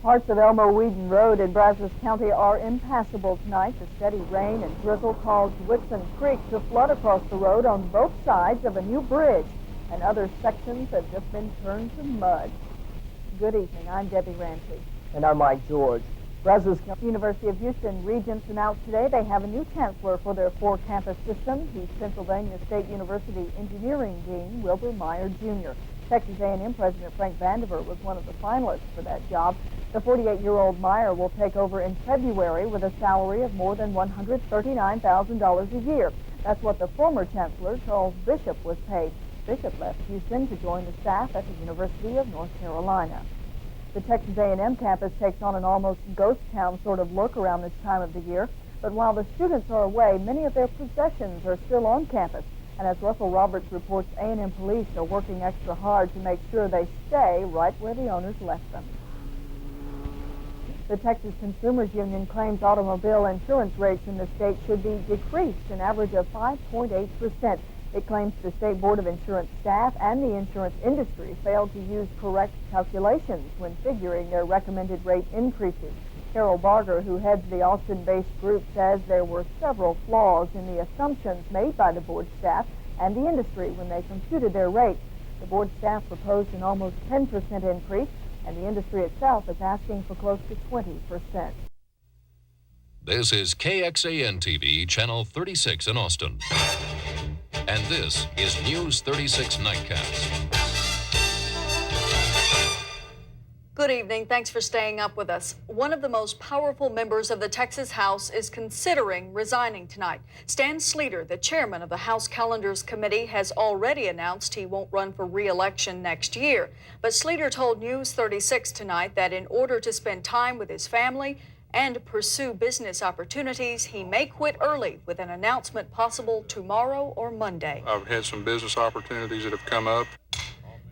Parts of Elmo-Whedon Road in Brazos County are impassable tonight. The steady rain and drizzle caused Whitson Creek to flood across the road on both sides of a new bridge, and other sections have just been turned to mud. Good evening. I'm Debbie Ramsey. And I'm Mike George. Brazos County University of Houston Regents announced today they have a new chancellor for their four-campus system. He's Pennsylvania State University Engineering Dean Wilbur Meyer, Jr. Texas A&M President Frank Vandiver was one of the finalists for that job. The 48-year-old Meyer will take over in February with a salary of more than $139,000 a year. That's what the former chancellor, Charles Bishop, was paid. Bishop left Houston to join the staff at the University of North Carolina. The Texas A&M campus takes on an almost ghost town sort of look around this time of the year. But while the students are away, many of their possessions are still on campus. And as Russell Roberts reports, A&M police are working extra hard to make sure they stay right where the owners left them. The Texas Consumers Union claims automobile insurance rates in the state should be decreased, an average of 5.8%. It claims the State Board of Insurance staff and the insurance industry failed to use correct calculations when figuring their recommended rate increases. Sherrill, who heads the Austin-based group, says there were several flaws in the assumptions made by the board staff and the industry when they computed their rates. The board staff proposed an almost 10% increase, and the industry itself is asking for close to 20%. This is KXAN-TV, Channel 36 in Austin. And this is News 36 Nightcast. Good evening. Thanks for staying up with us. One of the most powerful members of the Texas House is considering resigning tonight. Stan Sleeter, the chairman of the House Calendars Committee, has already announced he won't run for re-election next year. But Sleeter told News 36 tonight that in order to spend time with his family and pursue business opportunities, he may quit early with an announcement possible tomorrow or Monday. I've had some business opportunities that have come up.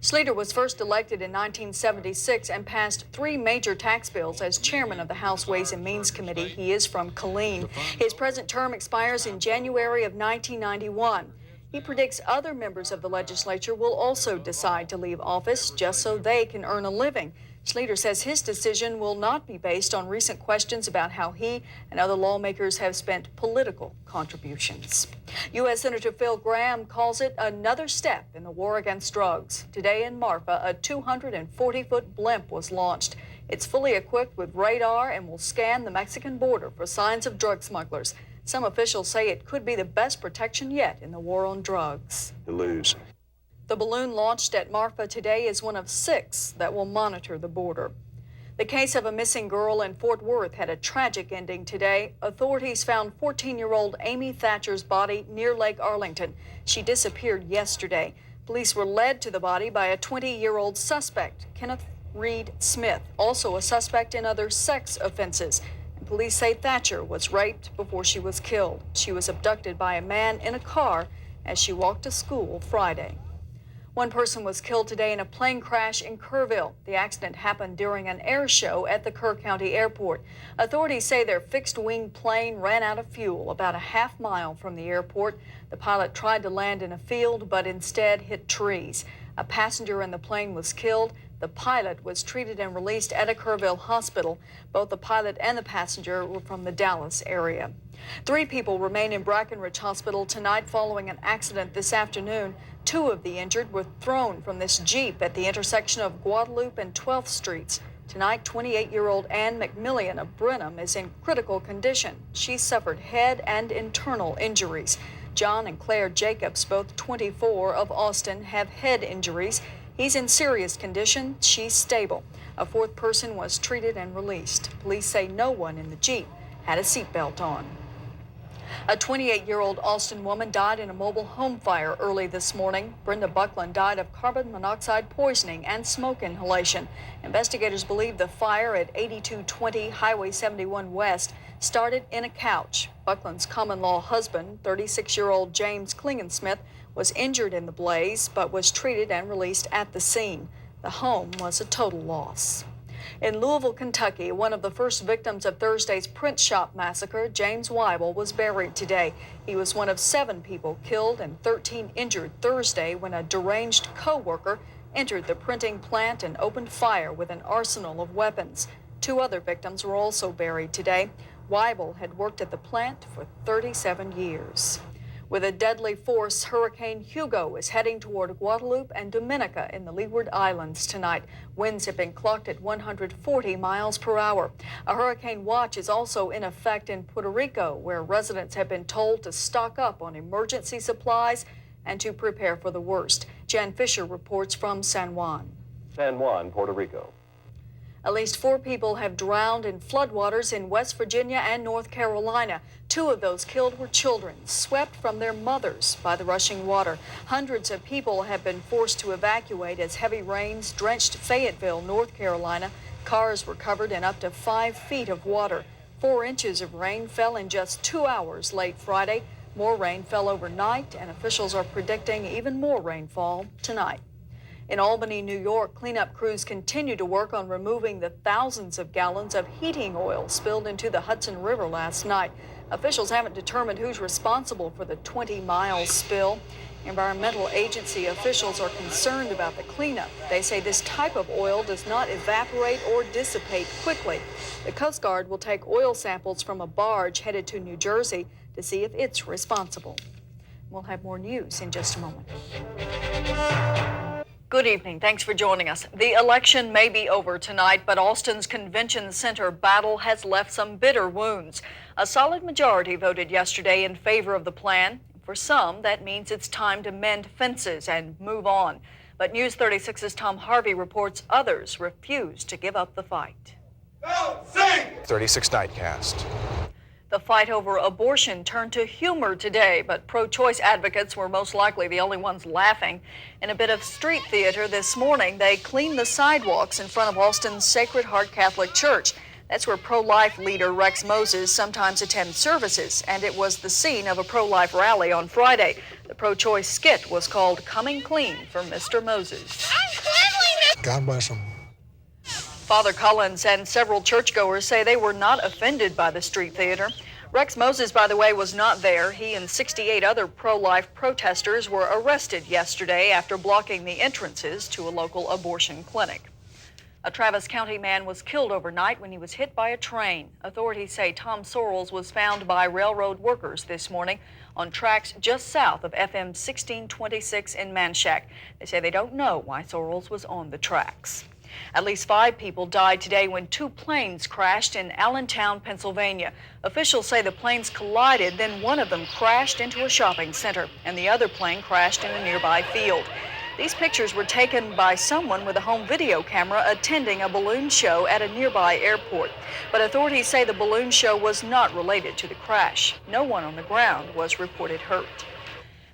Sleeter was first elected in 1976 and passed 3 major tax bills as chairman of the House Ways and Means Committee. He is from Killeen. His present term expires in January of 1991. He predicts other members of the legislature will also decide to leave office just so they can earn a living. Sleeter says his decision will not be based on recent questions about how he and other lawmakers have spent political contributions. U.S. Senator Phil Gramm calls it another step in the war against drugs. Today in Marfa, a 240-foot blimp was launched. It's fully equipped with radar and will scan the Mexican border for signs of drug smugglers. Some officials say it could be the best protection yet in the war on drugs. To lose. The balloon launched at Marfa today is one of 6 that will monitor the border. The case of a missing girl in Fort Worth had a tragic ending today. Authorities found 14-year-old Amy Thatcher's body near Lake Arlington. She disappeared yesterday. Police were led to the body by a 20-year-old suspect, Kenneth Reed Smith, also a suspect in other sex offenses. And police say Thatcher was raped before she was killed. She was abducted by a man in a car as she walked to school Friday. One person was killed today in a plane crash in Kerrville. The accident happened during an air show at the Kerr County Airport. Authorities say their fixed-wing plane ran out of fuel about a half-mile from the airport. The pilot tried to land in a field, but instead hit trees. A passenger in the plane was killed. The pilot was treated and released at a Kerrville hospital. Both the pilot and the passenger were from the Dallas area. 3 people remain in Brackenridge Hospital tonight following an accident this afternoon. 2 of the injured were thrown from this Jeep at the intersection of Guadalupe and 12th Streets. Tonight, 28-year-old Ann McMillian of Brenham is in critical condition. She suffered head and internal injuries. John and Claire Jacobs, both 24 of Austin, have head injuries. He's in serious condition. She's stable. A 4th person was treated and released. Police say no one in the Jeep had a seatbelt on. A 28-year-old Austin woman died in a mobile home fire early this morning. Brenda Buckland died of carbon monoxide poisoning and smoke inhalation. Investigators believe the fire at 8220 Highway 71 West started in a couch. Buckland's common-law husband, 36-year-old James Klingensmith, was injured in the blaze but was treated and released at the scene. The home was a total loss. In Louisville, Kentucky, one of the first victims of Thursday's print shop massacre, James Weibel, was buried today. He was one of 7 people killed and 13 injured Thursday when a deranged co-worker entered the printing plant and opened fire with an arsenal of weapons. 2 other victims were also buried today. Weibel had worked at the plant for 37 years. With a deadly force, Hurricane Hugo is heading toward Guadeloupe and Dominica in the Leeward Islands tonight. Winds have been clocked at 140 miles per hour. A hurricane watch is also in effect in Puerto Rico, where residents have been told to stock up on emergency supplies and to prepare for the worst. Jan Fisher reports from San Juan. San Juan, Puerto Rico. At least 4 people have drowned in floodwaters in West Virginia and North Carolina. 2 of those killed were children, swept from their mothers by the rushing water. Hundreds of people have been forced to evacuate as heavy rains drenched Fayetteville, North Carolina. Cars were covered in up to 5 feet of water. 4 inches of rain fell in just 2 hours late Friday. More rain fell overnight, and officials are predicting even more rainfall tonight. In Albany, New York, cleanup crews continue to work on removing the thousands of gallons of heating oil spilled into the Hudson River last night. Officials haven't determined who's responsible for the 20-mile spill. Environmental agency officials are concerned about the cleanup. They say this type of oil does not evaporate or dissipate quickly. The Coast Guard will take oil samples from a barge headed to New Jersey to see if it's responsible. We'll have more news in just a moment. Good evening. Thanks for joining us. The election may be over tonight, but Austin's Convention Center battle has left some bitter wounds. A solid majority voted yesterday in favor of the plan. For some, that means it's time to mend fences and move on. But News 36's Tom Harvey reports others refuse to give up the fight. Go sing! 36 Nightcast. The fight over abortion turned to humor today, but pro-choice advocates were most likely the only ones laughing. In a bit of street theater this morning, they cleaned the sidewalks in front of Austin's Sacred Heart Catholic Church. That's where pro-life leader Rex Moses sometimes attends services, and it was the scene of a pro-life rally on Friday. The pro-choice skit was called Coming Clean for Mr. Moses. God bless him. Father Collins and several churchgoers say they were not offended by the street theater. Rex Moses, by the way, was not there. He and 68 other pro-life protesters were arrested yesterday after blocking the entrances to a local abortion clinic. A Travis County man was killed overnight when he was hit by a train. Authorities say Tom Sorrells was found by railroad workers this morning on tracks just south of FM 1626 in Manchac. They say they don't know why Sorrells was on the tracks. At least 5 people died today when 2 planes crashed in Allentown, Pennsylvania. Officials say the planes collided, then one of them crashed into a shopping center, and the other plane crashed in a nearby field. These pictures were taken by someone with a home video camera attending a balloon show at a nearby airport. But authorities say the balloon show was not related to the crash. No one on the ground was reported hurt.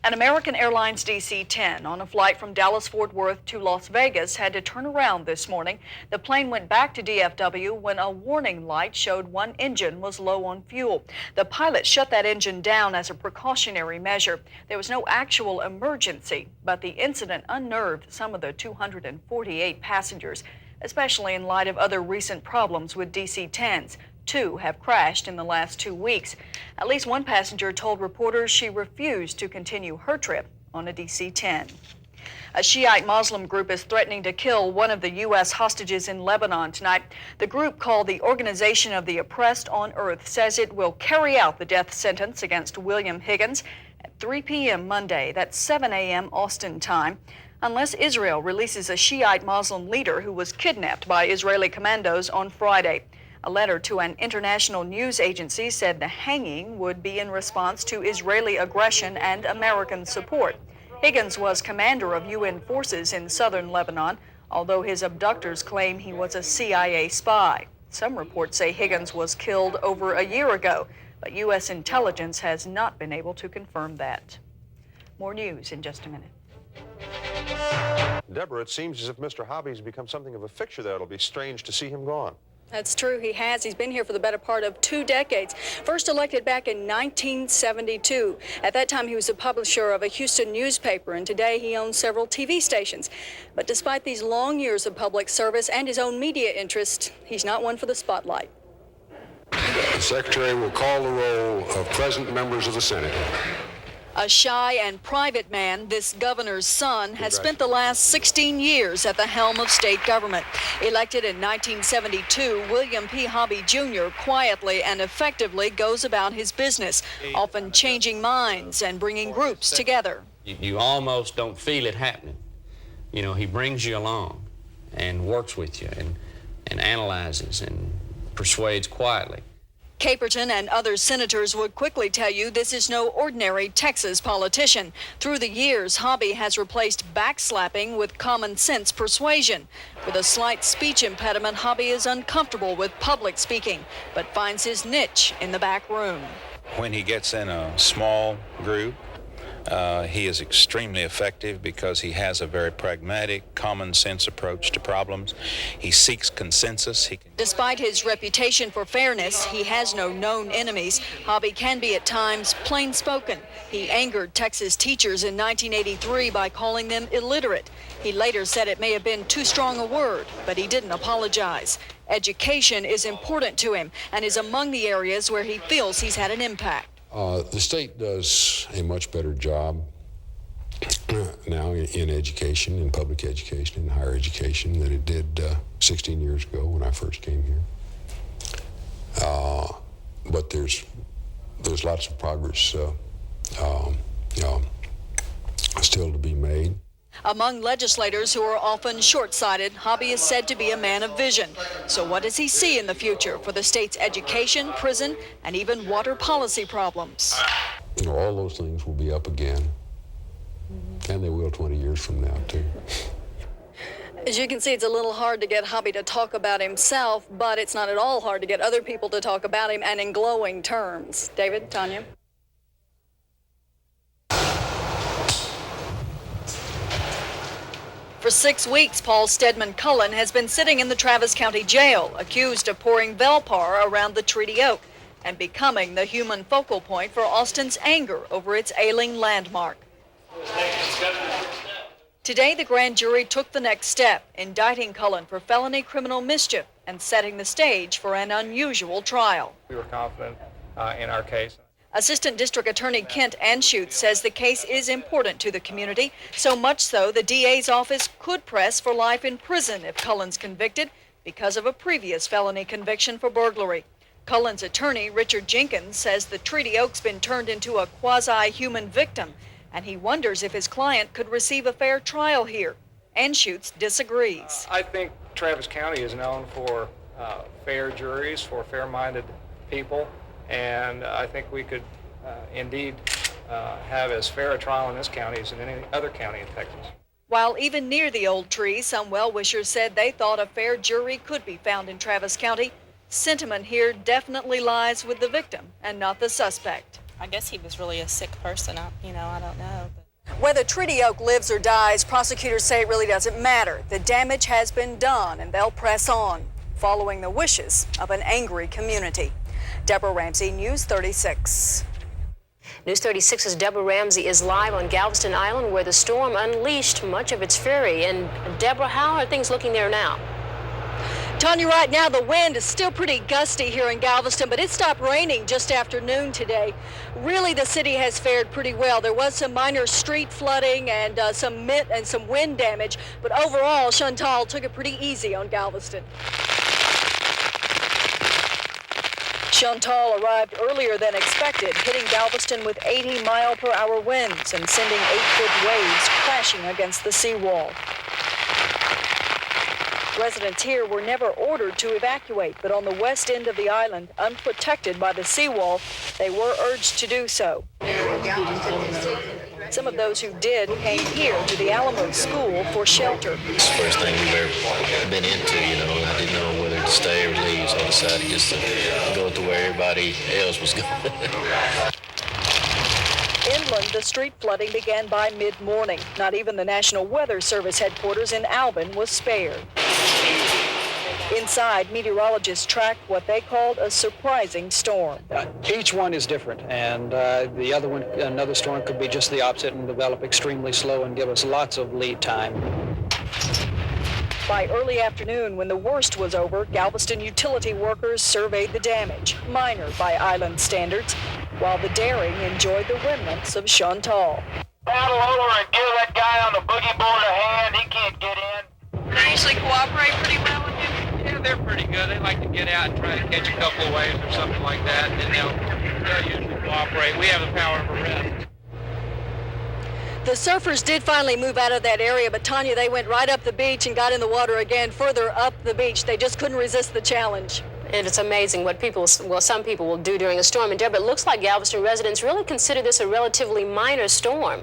An American Airlines DC-10 on a flight from Dallas-Fort Worth to Las Vegas had to turn around this morning. The plane went back to DFW when a warning light showed one engine was low on fuel. The pilot shut that engine down as a precautionary measure. There was no actual emergency, but the incident unnerved some of the 248 passengers, especially in light of other recent problems with DC-10s. 2 have crashed in the last 2 weeks. At least one passenger told reporters she refused to continue her trip on a DC-10. A Shiite Muslim group is threatening to kill one of the U.S. hostages in Lebanon tonight. The group, called the Organization of the Oppressed on Earth, says it will carry out the death sentence against William Higgins at 3 p.m. Monday. That's 7 a.m. Austin time, unless Israel releases a Shiite Muslim leader who was kidnapped by Israeli commandos on Friday. A letter to an international news agency said the hanging would be in response to Israeli aggression and American support. Higgins was commander of UN forces in southern Lebanon, although his abductors claim he was a CIA spy. Some reports say Higgins was killed over a year ago, but U.S. intelligence has not been able to confirm that. More news in just a minute. Deborah, it seems as if Mr. Hobby's become something of a fixture there. It'll be strange to see him gone. That's true, he has. He's been here for the better part of 2 decades. First elected back in 1972. At that time, he was a publisher of a Houston newspaper, and today he owns several TV stations. But despite these long years of public service and his own media interest, he's not one for the spotlight. The Secretary will call the roll of present members of the Senate. A shy and private man, this governor's son has spent the last 16 years at the helm of state government. Elected in 1972, William P. Hobby Jr. quietly and effectively goes about his business, often changing minds and bringing groups together. You almost don't feel it happening. You know, he brings you along and works with you and analyzes and persuades quietly. Caperton and other senators would quickly tell you this is no ordinary Texas politician. Through the years, Hobby has replaced backslapping with common sense persuasion. With a slight speech impediment, Hobby is uncomfortable with public speaking, but finds his niche in the back room. When he gets in a small group, he is extremely effective because he has a very pragmatic, common sense approach to problems. He seeks consensus. Despite his reputation for fairness, he has no known enemies. Hobby can be at times plain spoken. He angered Texas teachers in 1983 by calling them illiterate. He later said it may have been too strong a word, but he didn't apologize. Education is important to him and is among the areas where he feels he's had an impact. The state does a much better job now in education, in public education, in higher education than it did 16 years ago when I first came here. But there's lots of progress still to be made. Among legislators who are often short-sighted, Hobby is said to be a man of vision. So what does he see in the future for the state's education, prison, and even water policy problems? You know, all those things will be up again, and they will 20 years from now, too. As you can see, it's a little hard to get Hobby to talk about himself, but it's not at all hard to get other people to talk about him, and in glowing terms. David, Tanya? For 6 weeks, Paul Stedman Cullen has been sitting in the Travis County Jail, accused of pouring Velpar around the Treaty Oak and becoming the human focal point for Austin's anger over its ailing landmark. Today, the grand jury took the next step, indicting Cullen for felony criminal mischief and setting the stage for an unusual trial. We were confident in our case. Assistant District Attorney Kent Anschutz says the case is important to the community, so much so the DA's office could press for life in prison if Cullen's convicted because of a previous felony conviction for burglary. Cullen's attorney, Richard Jenkins, says the Treaty Oak's been turned into a quasi-human victim, and he wonders if his client could receive a fair trial here. Anschutz disagrees. I think Travis County is known for fair juries, for fair-minded people, and I think we could indeed have as fair a trial in this county as in any other county in Texas. While even near the old tree, some well-wishers said they thought a fair jury could be found in Travis County, sentiment here definitely lies with the victim and not the suspect. I guess he was really a sick person. I don't know. Whether Treaty Oak lives or dies, prosecutors say it really doesn't matter. The damage has been done, and they'll press on, following the wishes of an angry community. Deborah Ramsey, News 36. News 36's Deborah Ramsey is live on Galveston Island, where the storm unleashed much of its fury. And Deborah, how are things looking there now? Tanya, right now the wind is still pretty gusty here in Galveston, but it stopped raining just after noon today. Really, the city has fared pretty well. There was some minor street flooding and some wind damage, but overall, Chantal took it pretty easy on Galveston. Chantal arrived earlier than expected, hitting Galveston with 80-mile-per-hour winds and sending 8-foot waves crashing against the seawall. Residents here were never ordered to evacuate, but on the west end of the island, unprotected by the seawall, they were urged to do so. Some of those who did came here to the Alamo School for shelter. It's the first thing we've ever been into, and I didn't know whether to stay or leave, so I decided just to go to where everybody else was going. Inland, the street flooding began by mid-morning. Not even the National Weather Service headquarters in Albin was spared. Inside, meteorologists tracked what they called a surprising storm. Each one is different, and the other one, another storm, could be just the opposite and develop extremely slow and give us lots of lead time. By early afternoon, when the worst was over, Galveston utility workers surveyed the damage, minor by island standards. while the daring enjoyed the remnants of Chantal. Paddle over and give that guy on the boogie board a hand. He can't get in. They usually cooperate pretty well with you? Yeah, they're pretty good. They like to get out and try to catch a couple of waves or something like that, and they'll usually cooperate. We have the power of arrest. The surfers did finally move out of that area, but Tanya, they went right up the beach and got in the water again, further up the beach. They just couldn't resist the challenge. And it's amazing what some people will do during a storm. And Deborah, it looks like Galveston residents really consider this a relatively minor storm.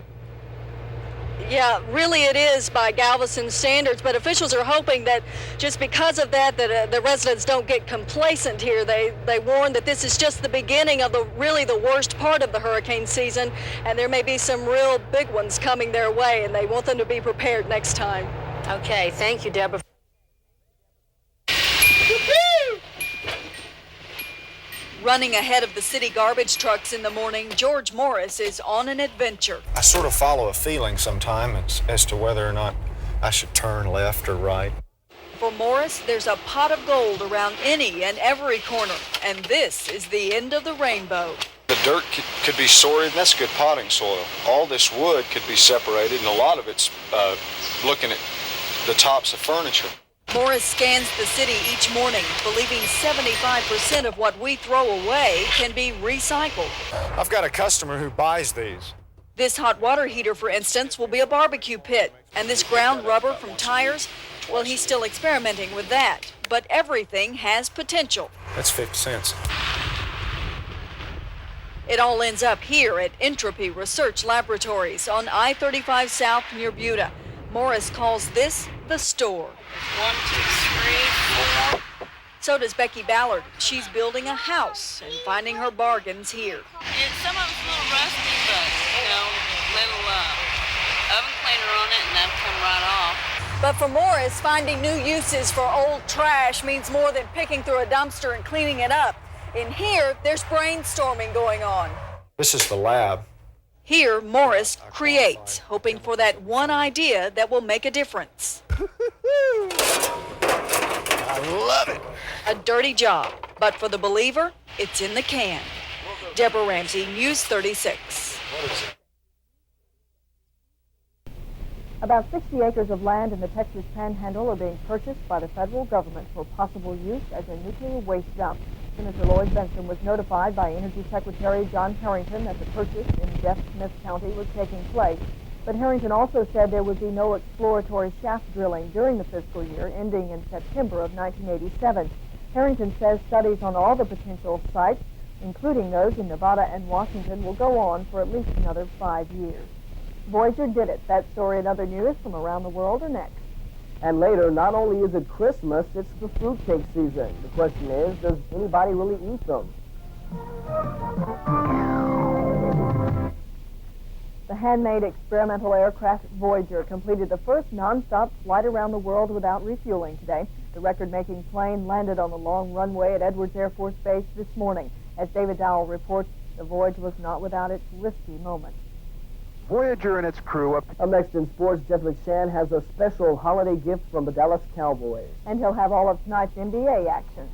Yeah, really it is by Galveston standards, but officials are hoping that just because of that, the residents don't get complacent here. They warn that this is just the beginning of really the worst part of the hurricane season, and there may be some real big ones coming their way, and they want them to be prepared next time. Okay, thank you, Deborah. Running ahead of the city garbage trucks in the morning, George Morris is on an adventure. I sort of follow a feeling sometimes as to whether or not I should turn left or right. For Morris, there's a pot of gold around any and every corner, and this is the end of the rainbow. The dirt could be sorted, and that's good potting soil. All this wood could be separated, and a lot of it's looking at the tops of furniture. Morris scans the city each morning, believing 75% of what we throw away can be recycled. I've got a customer who buys these. This hot water heater, for instance, will be a barbecue pit. And this ground rubber from tires, well, he's still experimenting with that. But everything has potential. That's 50 cents. It all ends up here at Entropy Research Laboratories on I-35 South near Buda. Morris calls this the store. 1, 2, 3, 4. So does Becky Ballard. She's building a house and finding her bargains here. Some of it's a little rusty, but, little oven cleaner on it, and that'll come right off. But for Morris, finding new uses for old trash means more than picking through a dumpster and cleaning it up. In here, there's brainstorming going on. This is the lab. Here, Morris creates, hoping for that one idea that will make a difference. I love it. A dirty job, but for the believer, it's in the can. Deborah Ramsey, News 36. About 60 acres of land in the Texas Panhandle are being purchased by the federal government for possible use as a nuclear waste dump. Senator Lloyd Benson was notified by Energy Secretary John Harrington that the purchase in Jeff Smith County was taking place. But Harrington also said there would be no exploratory shaft drilling during the fiscal year ending in September of 1987. Harrington says studies on all the potential sites, including those in Nevada and Washington, will go on for at least another 5 years. Voyager did it. That story and other news from around the world are next. And later, not only is it Christmas, it's the fruitcake season. The question is, does anybody really eat them? The handmade experimental aircraft Voyager completed the first non-stop flight around the world without refueling today. The record-making plane landed on the long runway at Edwards Air Force Base this morning. As David Dowell reports, the voyage was not without its risky moments. Voyager and its crew. Up next in sports, Jeff McShann has a special holiday gift from the Dallas Cowboys. And he'll have all of tonight's NBA action.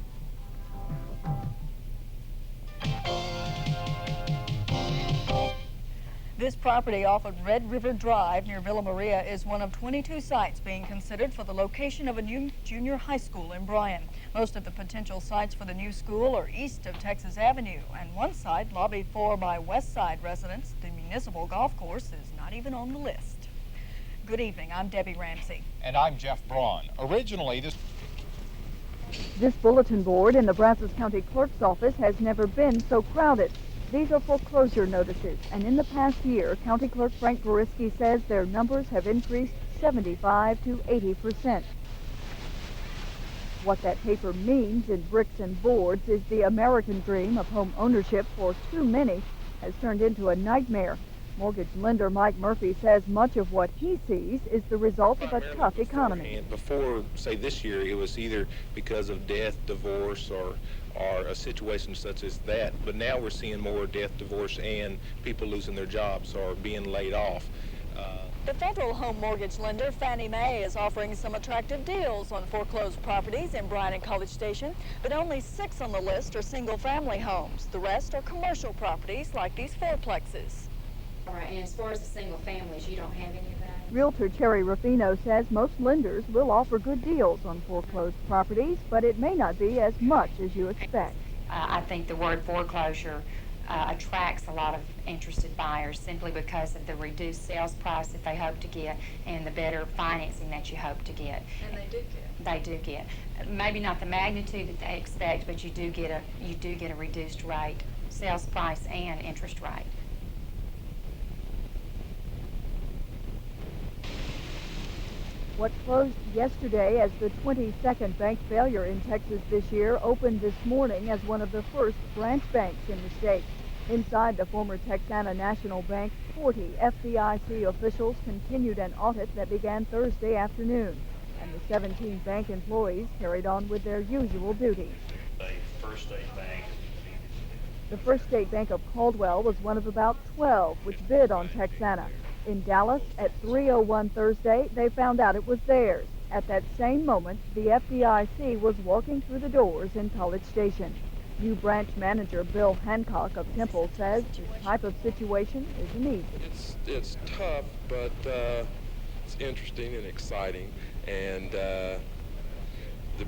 This property off of Red River Drive near Villa Maria is one of 22 sites being considered for the location of a new junior high school in Bryan. Most of the potential sites for the new school are east of Texas Avenue, and one site lobbied for by West Side residents, the municipal golf course, is not even on the list. Good evening, I'm Debbie Ramsey. And I'm Jeff Braun. Originally, This bulletin board in the Brazos County Clerk's office has never been so crowded. These are foreclosure notices, and in the past year, County Clerk Frank Boriski says their numbers have increased 75 to 80%. What that paper means in bricks and boards is the American dream of home ownership for too many has turned into a nightmare. Mortgage lender Mike Murphy says much of what he sees is the result of a tough economy. And before, say this year, it was either because of death, divorce, or a situation such as that. But now we're seeing more death, divorce, and people losing their jobs or being laid off. The federal home mortgage lender Fannie Mae is offering some attractive deals on foreclosed properties in Bryan and College Station, but only 6 on the list are single-family homes. The rest are commercial properties like these fourplexes. All right, and as far as the single families, you don't have any of that? Realtor Terry Ruffino says most lenders will offer good deals on foreclosed properties, but it may not be as much as you expect. I think the word foreclosure attracts a lot of interested buyers simply because of the reduced sales price that they hope to get and the better financing that you hope to get. And they do get. They do get. Maybe not the magnitude that they expect, but you do get a reduced rate, sales price and interest rate. What closed yesterday as the 22nd bank failure in Texas this year opened this morning as one of the first branch banks in the state. Inside the former Texana National Bank, 40 FDIC officials continued an audit that began Thursday afternoon, and the 17 bank employees carried on with their usual duties. The First State Bank of Caldwell was one of about 12 which bid on Texana. In Dallas at 3:01 Thursday, they found out it was theirs. At that same moment, the FDIC was walking through the doors in College Station. New branch manager Bill Hancock of Temple says this type of situation isn't easy. It's tough, but it's interesting and exciting. And the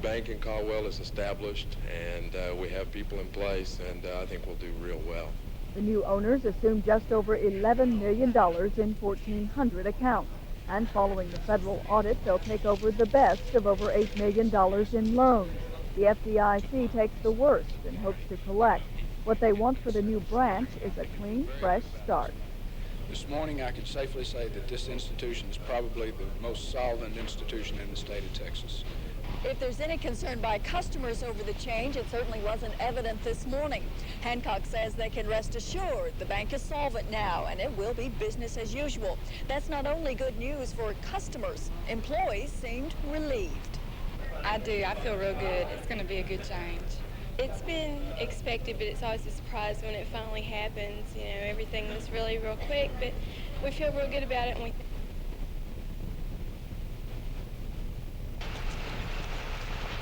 bank in Caldwell is established, and we have people in place, and I think we'll do real well. The new owners assumed just over $11 million in 1,400 accounts. And following the federal audit, they'll take over the best of over $8 million in loans. The FDIC takes the worst and hopes to collect. What they want for the new branch is a clean, fresh start. This morning, I can safely say that this institution is probably the most solvent institution in the state of Texas. If there's any concern by customers over the change, it certainly wasn't evident this morning. Hancock says they can rest assured the bank is solvent now, and it will be business as usual. That's not only good news for customers. Employees seemed relieved. I do. I feel real good. It's going to be a good change. It's been expected, but it's always a surprise when it finally happens. You know, everything was really real quick, but we feel real good about it.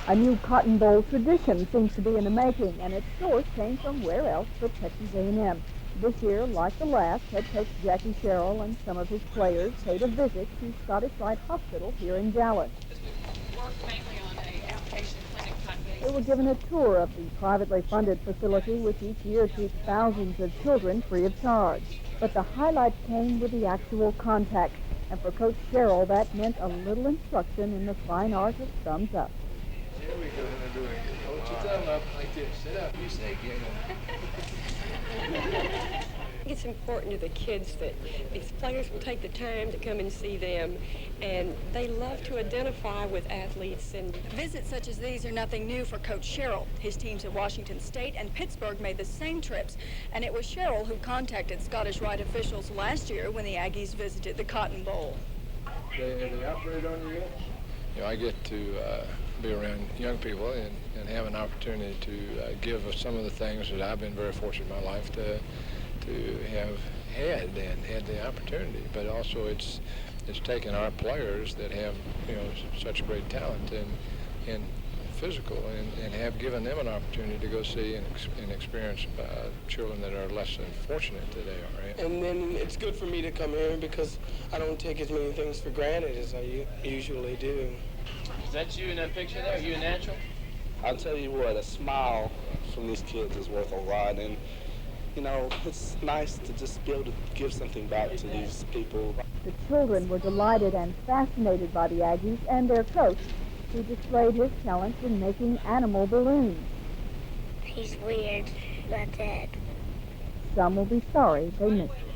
A new Cotton Bowl tradition seems to be in the making, and its source came from where else but Texas A&M. This year, like the last, head coach Jackie Sherrill and some of his players paid a visit to Scottish Rite Hospital here in Dallas. They were given a tour of the privately funded facility, which each year keeps thousands of children free of charge. But the highlight came with the actual contact, and for Coach Sherrill, that meant a little instruction in the fine art of thumbs up. Here we go. Hold your thumb up like this. Sit up. You say, It's important to the kids that these players will take the time to come and see them, and they love to identify with athletes. And visits such as these are nothing new for Coach Sherrill. His teams at Washington State and Pittsburgh made the same trips, and it was Sherrill who contacted Scottish Rite officials last year when the Aggies visited the Cotton Bowl. They operate on you yet? You know, I get to be around young people and have an opportunity to give some of the things that I've been very fortunate in my life to have had the opportunity. But also it's taken our players that have, you know, such great talent and physical and have given them an opportunity to go see and experience children that are less than fortunate that they are. And then it's good for me to come here because I don't take as many things for granted as I usually do. Is that you in that picture there? Are you a natural? I'll tell you what, a smile from these kids is worth a lot. And, you know, it's nice to just be able to give something back to these people. The children were delighted and fascinated by the Aggies and their coach, who displayed his talent in making animal balloons. He's weird, but that. Some will be sorry they missed him.